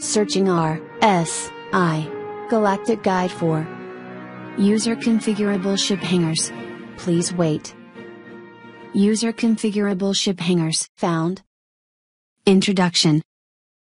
Searching R.S.I. Galactic Guide for User Configurable Ship Hangars. Please wait. User Configurable Ship Hangars found. Introduction.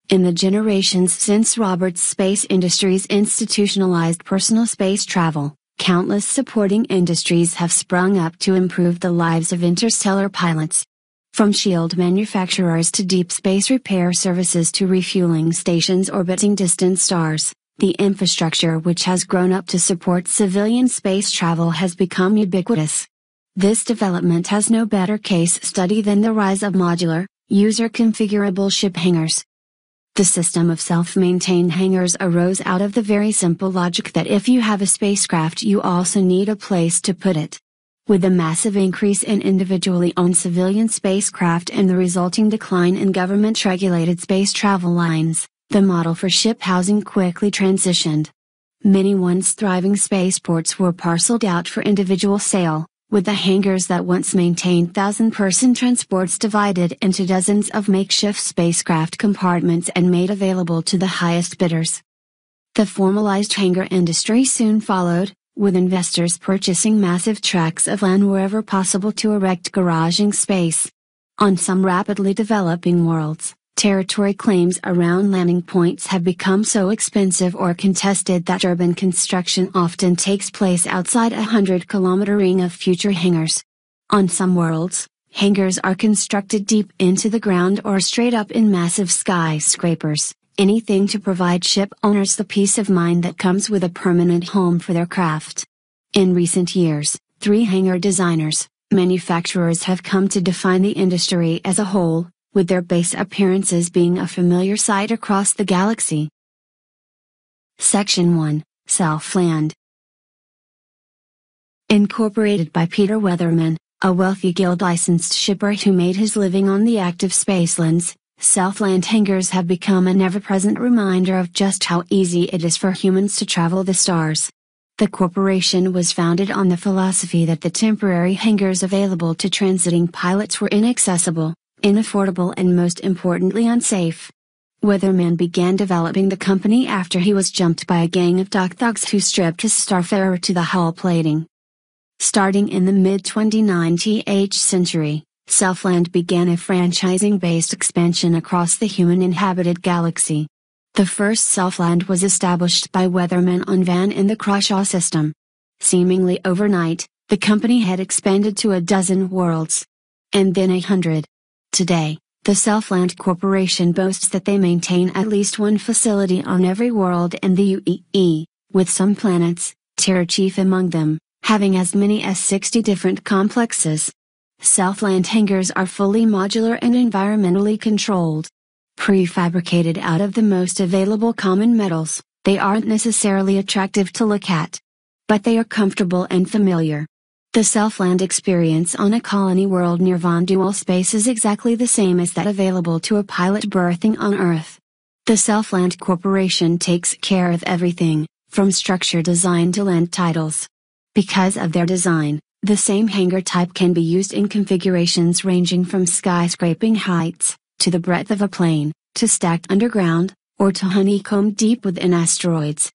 In the generations since Roberts Space Industries institutionalized personal space travel, countless supporting industries have sprung up to improve the lives of interstellar pilots. From shield manufacturers to deep space repair services to refueling stations orbiting distant stars, the infrastructure which has grown up to support civilian space travel has become ubiquitous. This development has no better case study than the rise of modular, user-configurable ship hangars. The system of self-maintained hangars arose out of the very simple logic that if you have a spacecraft you also need a place to put it. With the massive increase in individually owned civilian spacecraft and the resulting decline in government-regulated space travel lines, the model for ship housing quickly transitioned. Many once thriving spaceports were parceled out for individual sale, with the hangars that once maintained 1,000-person transports divided into dozens of makeshift spacecraft compartments and made available to the highest bidders. The formalized hangar industry soon followed, with investors purchasing massive tracts of land wherever possible to erect garaging space. On some rapidly developing worlds, territory claims around landing points have become so expensive or contested that urban construction often takes place outside a 100-kilometer ring of future hangars. On some worlds, hangars are constructed deep into the ground or straight up in massive skyscrapers, anything to provide ship owners the peace of mind that comes with a permanent home for their craft. In recent years, 3 hangar designers, manufacturers have come to define the industry as a whole, with their base appearances being a familiar sight across the galaxy. Section 1, Self-Land. Incorporated by Peter Weatherman, a wealthy guild-licensed shipper who made his living on the active spacelands, self-land hangars have become an ever-present reminder of just how easy it is for humans to travel the stars. The corporation was founded on the philosophy that the temporary hangars available to transiting pilots were inaccessible, inaffordable and most importantly unsafe. Weatherman began developing the company after he was jumped by a gang of dock thugs who stripped his Starfarer to the hull plating. Starting in the mid-29th century, Selfland began a franchising-based expansion across the human-inhabited galaxy. The first Selfland was established by Weatherman on Van in the Croshaw system. Seemingly overnight, the company had expanded to a dozen worlds. And then 100. Today, the Selfland Corporation boasts that they maintain at least one facility on every world in the UEE, with some planets, Terra chief among them, having as many as 60 different complexes. Selfland hangars are fully modular and environmentally controlled. Prefabricated out of the most available common metals, they aren't necessarily attractive to look at. But they are comfortable and familiar. The Selfland experience on a colony world near Von Dual space is exactly the same as that available to a pilot berthing on Earth. The Selfland Corporation takes care of everything, from structure design to land titles. Because of their design, the same hangar type can be used in configurations ranging from skyscraping heights, to the breadth of a plane, to stacked underground, or to honeycombed deep within asteroids.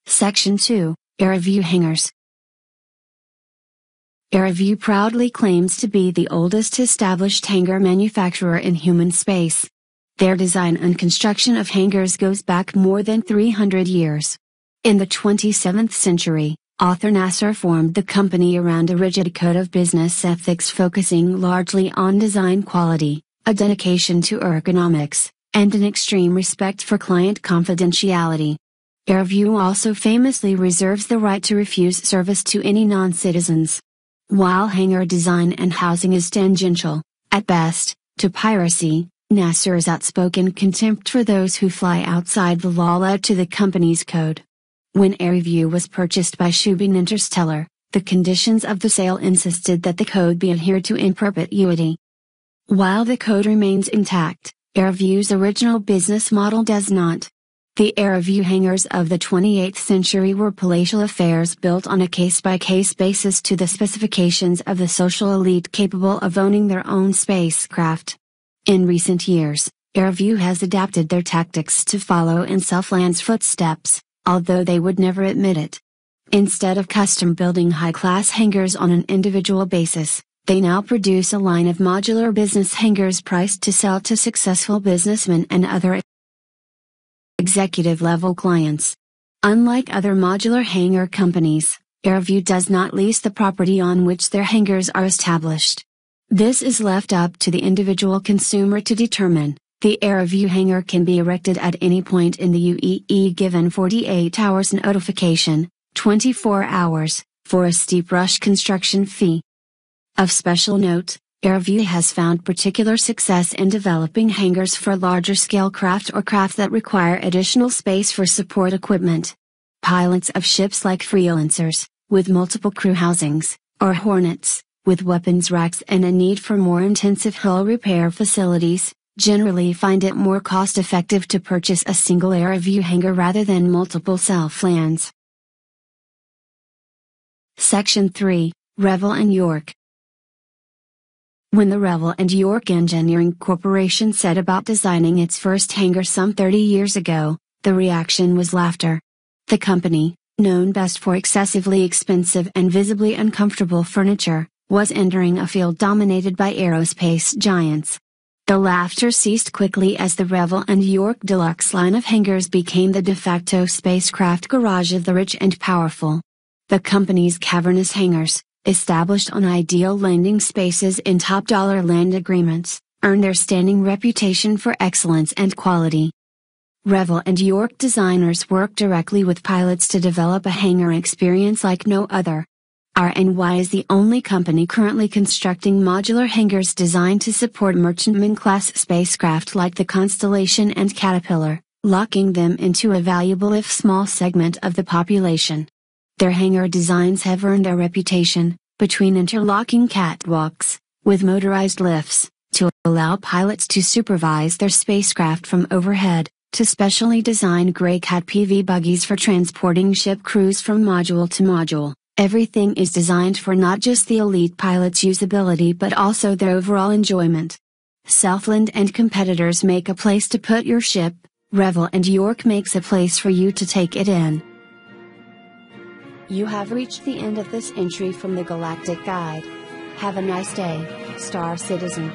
Section 2, Arivu Hangars. Arivu proudly claims to be the oldest established hangar manufacturer in human space. Their design and construction of hangars goes back more than 300 years. In the 27th century, Arthur Nasser formed the company around a rigid code of business ethics focusing largely on design quality, a dedication to ergonomics, and an extreme respect for client confidentiality. Arivu also famously reserves the right to refuse service to any non-citizens. While hangar design and housing is tangential, at best, to piracy, Nasser's outspoken contempt for those who fly outside the law led to the company's code. When Arivu was purchased by Shubin Interstellar, the conditions of the sale insisted that the code be adhered to in perpetuity. While the code remains intact, Arivu's original business model does not. The Arivu hangars of the 28th century were palatial affairs built on a case-by-case basis to the specifications of the social elite capable of owning their own spacecraft. In recent years, Arivu has adapted their tactics to follow in Southland's footsteps, although they would never admit it. Instead of custom building high-class hangars on an individual basis, they now produce a line of modular business hangars priced to sell to successful businessmen and other executive-level clients. Unlike other modular hangar companies, Arivu does not lease the property on which their hangars are established. This is left up to the individual consumer to determine. The Arivu hangar can be erected at any point in the UAE given 48 hours notification, 24 hours, for a steep rush construction fee. Of special note, Arivu has found particular success in developing hangars for larger scale craft or craft that require additional space for support equipment. Pilots of ships like freelancers, with multiple crew housings, or hornets, with weapons racks and a need for more intensive hull repair facilities, generally find it more cost-effective to purchase a single Arivu hangar rather than multiple self-lands. Section 3, Revel and York. When the Revel and York Engineering Corporation set about designing its first hangar some 30 years ago, the reaction was laughter. The company, known best for excessively expensive and visibly uncomfortable furniture, was entering a field dominated by aerospace giants. The laughter ceased quickly as the Revel and York Deluxe line of hangars became the de facto spacecraft garage of the rich and powerful. The company's cavernous hangars, established on ideal landing spaces in top-dollar land agreements, earned their standing reputation for excellence and quality. Revel and York designers work directly with pilots to develop a hangar experience like no other. R&Y is the only company currently constructing modular hangars designed to support merchantman-class spacecraft like the Constellation and Caterpillar, locking them into a valuable if small segment of the population. Their hangar designs have earned a reputation, between interlocking catwalks, with motorized lifts, to allow pilots to supervise their spacecraft from overhead, to specially designed gray cat PV buggies for transporting ship crews from module to module. Everything is designed for not just the elite pilot's usability but also their overall enjoyment. Southland and competitors make a place to put your ship, Revel and York makes a place for you to take it in. You have reached the end of this entry from the Galactic Guide. Have a nice day, Star Citizen.